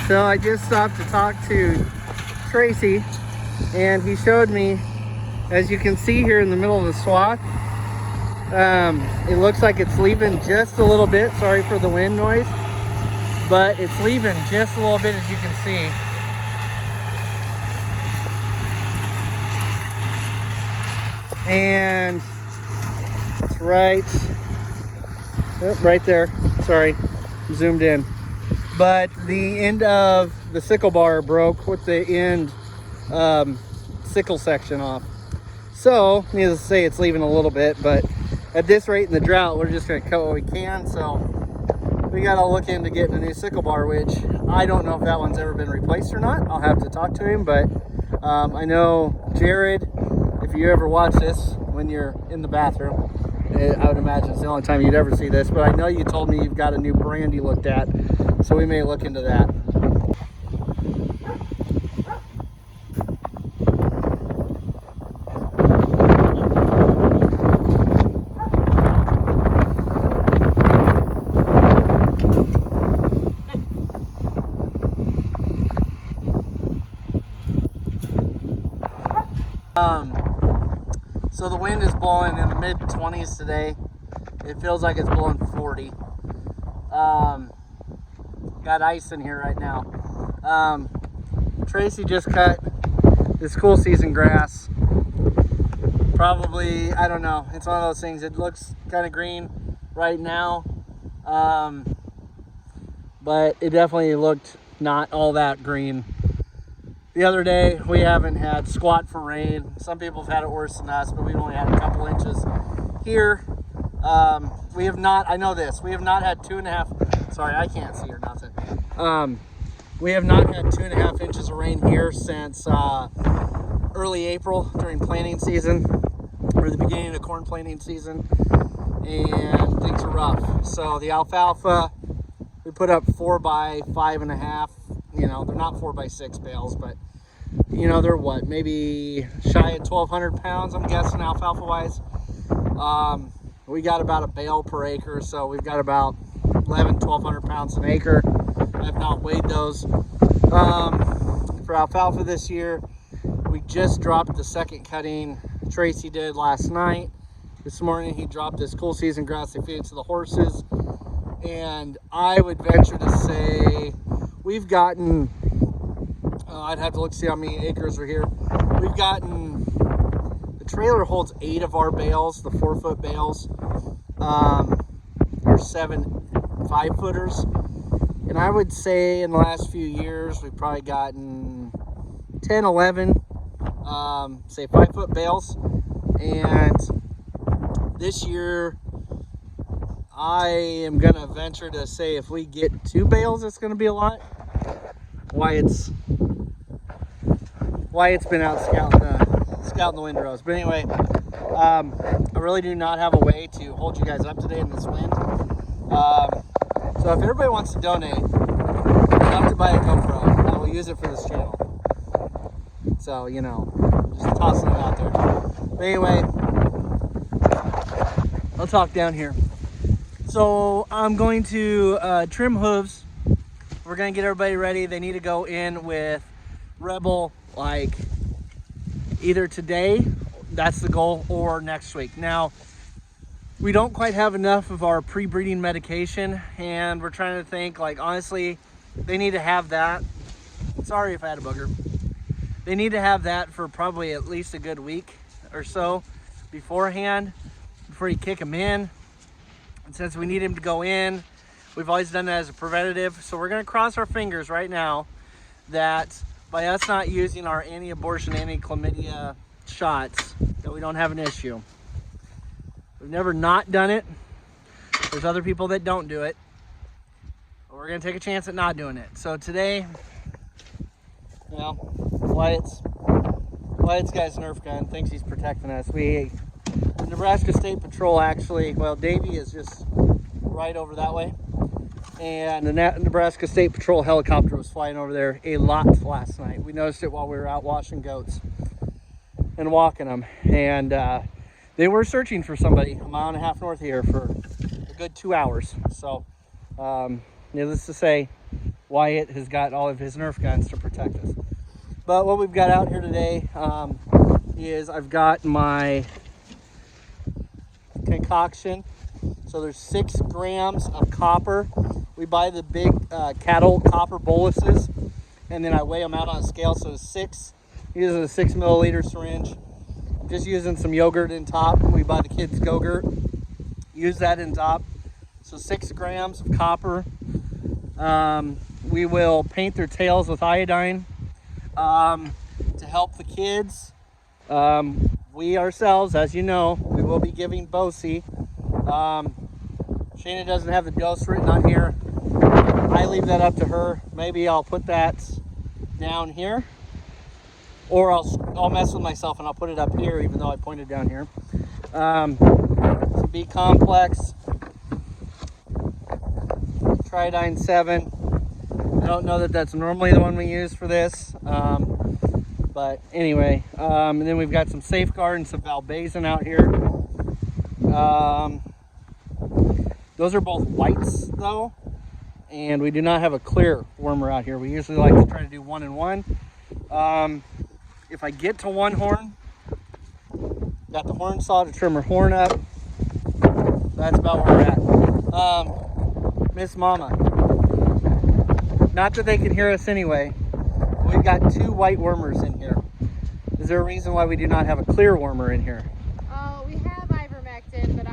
So I just stopped to talk to Tracy, and he showed me, as you can see here in the middle of the swath, it looks like it's leaving just a little bit. Sorry for the wind noise, but it's leaving just a little bit, as you can see. And it's right there. Sorry, zoomed in. But the end of the sickle bar broke with the end sickle section off. So, needless to say, it's leaving a little bit, but at this rate in the drought, we're just going to cut what we can. So we got to look into getting a new sickle bar, which I don't know if that one's ever been replaced or not. I'll have to talk to him, but I know Jared, if you ever watch this when you're in the bathroom, I would imagine it's the only time you'd ever see this, but I know you told me you've got a new brand you looked at, so we may look into that. So the wind is blowing in the mid-20s today. It feels like it's blowing 40. Got ice in here right now. Tracy just cut this cool season grass. Probably, I don't know. It's one of those things. It looks kind of green right now. But it definitely looked not all that green the other day. We haven't had squat for rain. Some people have had it worse than us, but we've only had a couple inches here. We have not, I know this, we have not had 2.5, sorry, I can't see or nothing. We have not had 2.5 inches of rain here since early April during planting season, or the beginning of corn planting season, and things are rough. So the alfalfa, we put up 4 by 5.5. You know, they're not 4 by 6 bales, but you know, they're what, maybe shy of 1,200 pounds, I'm guessing, alfalfa wise. We got about a bale per acre, so we've got about 1,200 pounds an acre. I have not weighed those. For alfalfa this year, we just dropped the second cutting. Tracy did last night. This morning he dropped this cool season grass they feed to the horses, and I would venture to say we've gotten, I'd have to look to see how many acres are here. We've gotten, the trailer holds 8 of our bales, the 4-foot bales, or 7 5-footers. And I would say in the last few years, we've probably gotten 10, 11, say 5-foot bales. And this year, I am gonna venture to say if we get 2 bales, it's gonna be a lot. Wyatt's been out scouting the windrows. But anyway, I really do not have a way to hold you guys up to date in this wind. So if everybody wants to donate, I'd love to buy a GoPro. I will use it for this channel. So, you know, just tossing it out there. But anyway, I'll talk down here. So I'm going to trim hooves. We're going to get everybody ready. They need to go in with Rebel, like either today, that's the goal, or next week. Now, we don't quite have enough of our pre-breeding medication, and we're trying to think, like, honestly, they need to have that. Sorry if I had a booger. They need to have that for probably at least a good week or so beforehand, before you kick them in. And since we need him to go in, we've always done that as a preventative. So we're going to cross our fingers right now that by us not using our anti-abortion, anti-chlamydia shots, that we don't have an issue. We've never not done it. There's other people that don't do it. But we're going to take a chance at not doing it. So today, well, Wyatt's guy's Nerf gun thinks he's protecting us. The Nebraska State Patrol actually, well, Davy is just right over that way. And the Nebraska State Patrol helicopter was flying over there a lot last night. We noticed it while we were out washing goats and walking them. And they were searching for somebody 1.5 miles north of here for a good 2 hours. So, needless to say, Wyatt has got all of his Nerf guns to protect us. But what we've got out here today is I've got my concoction. So there's 6 grams of copper. We buy the big cattle copper boluses, and then I weigh them out on a scale. So it's 6, using a 6 milliliter syringe. Just using some yogurt in top. We buy the kids Go-Gurt. Use that in top. So 6 grams of copper. We will paint their tails with iodine to help the kids. We ourselves, as you know, we will be giving Bosie. Shayna doesn't have the dose written on here. I leave that up to her. Maybe I'll put that down here, or I'll mess with myself and I'll put it up here, even though I pointed down here. It's a B complex, Tridine 7. I don't know that that's normally the one we use for this, but anyway. And then we've got some Safeguard and some Valbazin out here. Those are both whites though, and we do not have a clear wormer out here. We usually like to try to do 1 and 1. If I get to 1 horn, got the horn saw to trim her horn up. That's about where we're at. Miss Mama, not that they can hear us anyway, we've got 2 white wormers in here. Is there a reason why we do not have a clear wormer in here? We have ivermectin, but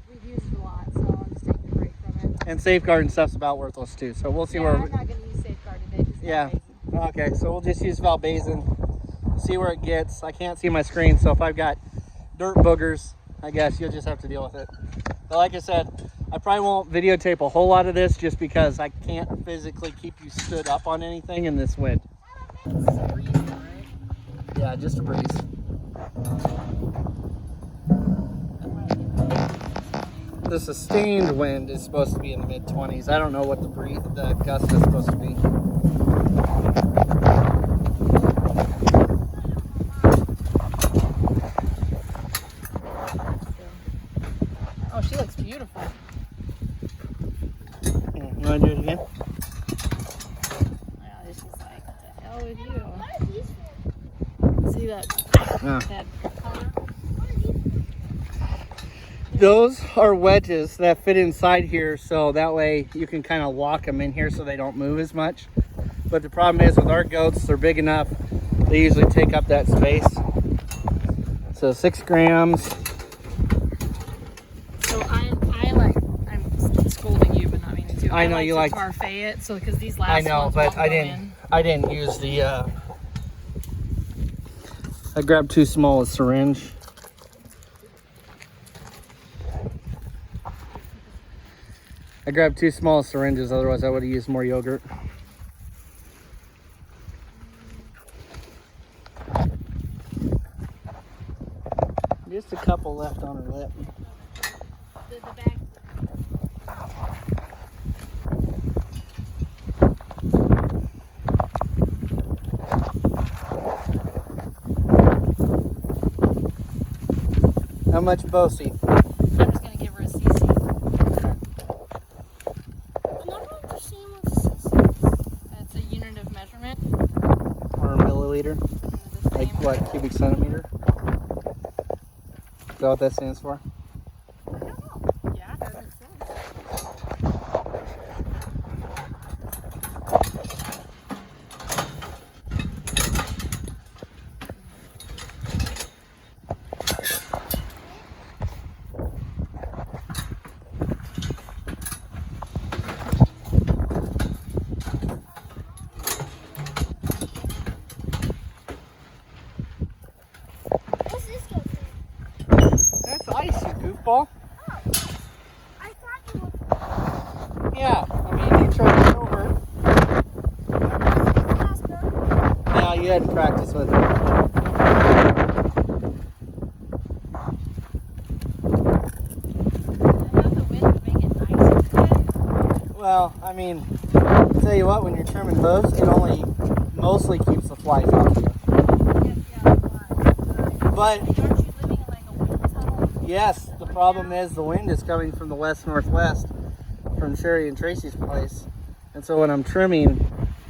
we've used it a lot, so I'm just taking a break from it. And Safeguard and stuff's about worthless too, so we'll see I'm not going to use Safeguard today, just Valbazin. Okay, so we'll just use Valbazin, see where it gets. I can't see my screen, so if I've got dirt boogers, I guess you'll just have to deal with it. But like I said, I probably won't videotape a whole lot of this just because I can't physically keep you stood up on anything in this wind. Yeah, just a breeze. The sustained wind is supposed to be in the mid-20s. I don't know what the gust is supposed to be. Oh, she looks beautiful. You want to do it again? Yeah, this is like, what the hell with you? See that? That color? Those are wedges that fit inside here, so that way you can kind of lock them in here so they don't move as much. But the problem is with our goats, they're big enough, they usually take up that space. So 6 grams. So I'm scolding you, but not meaning to. I know you like parfait it, so because these last I know, ones but won't I didn't use the I grabbed too small a syringe. I grabbed 2 small syringes, otherwise I would have used more yogurt. Just a couple left on her lip. The bag. How much Bosie? I'm just going to give her a CC. That's a unit of measurement. Or a milliliter? Like what, cubic centimeter? Is that what that stands for? I don't know. Yeah, that makes sense. That's ice, you goofball. I thought it was Yeah, I mean, you tried it over. Now you had to practice with it. The wind make it nicer today. Well, I mean, I'll tell you what, when you're trimming hooves, it only mostly keeps the flies off you. But Aren't you living in like a wind tunnel? yes, the problem is the wind is coming from the west-northwest from Sherry and Tracy's place. And so when I'm trimming,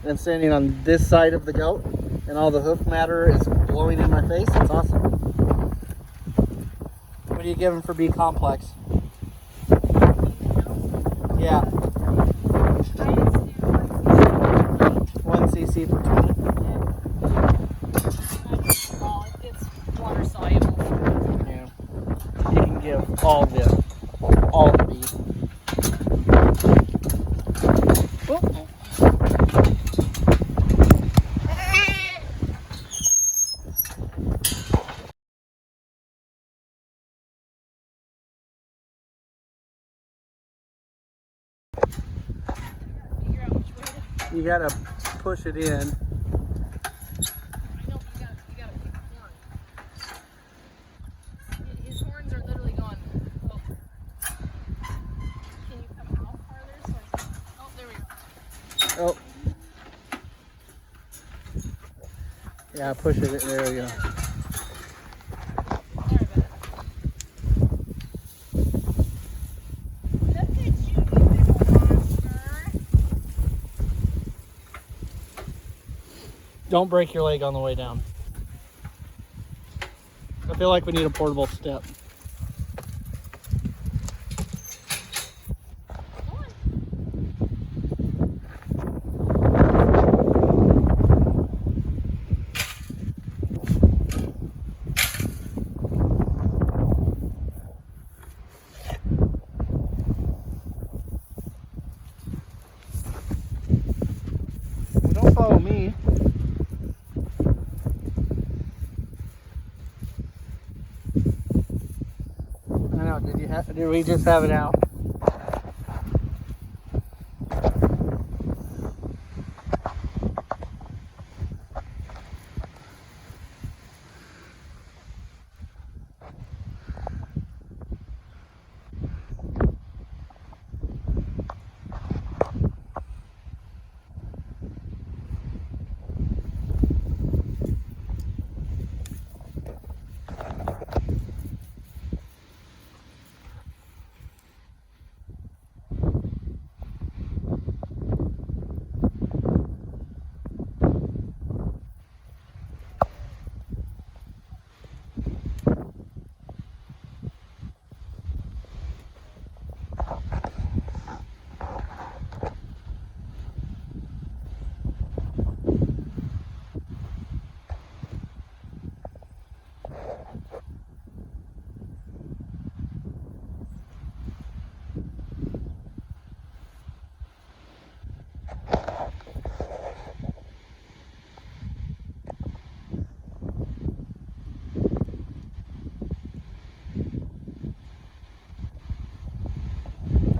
I'm standing on this side of the goat and all the hoof matter is blowing in my face. It's awesome. What do you give them for B complex? Yeah. 1 cc per 20. It's water soluble. Yeah. You can give all the B. Oh. Figure out which way to. You gotta push it in. I know, but you gotta pick the horn. His horns are literally going. Oh. Can you come out farther? So I can, oh, there we go. Oh. Yeah, push it. There we go. Sorry about it. Look at you, you little monster. Don't break your leg on the way down. I feel like we need a portable step. Come on. Well, don't follow me. I know. Did we just have it out?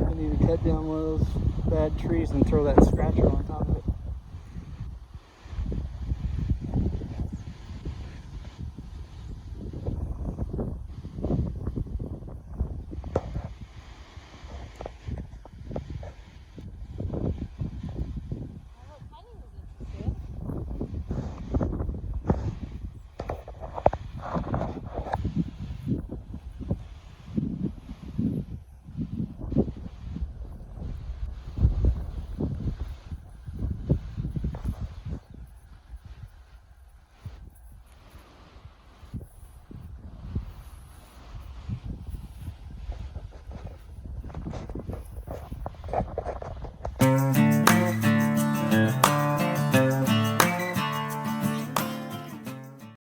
I need to cut down one of those bad trees and throw that scratcher on top of it.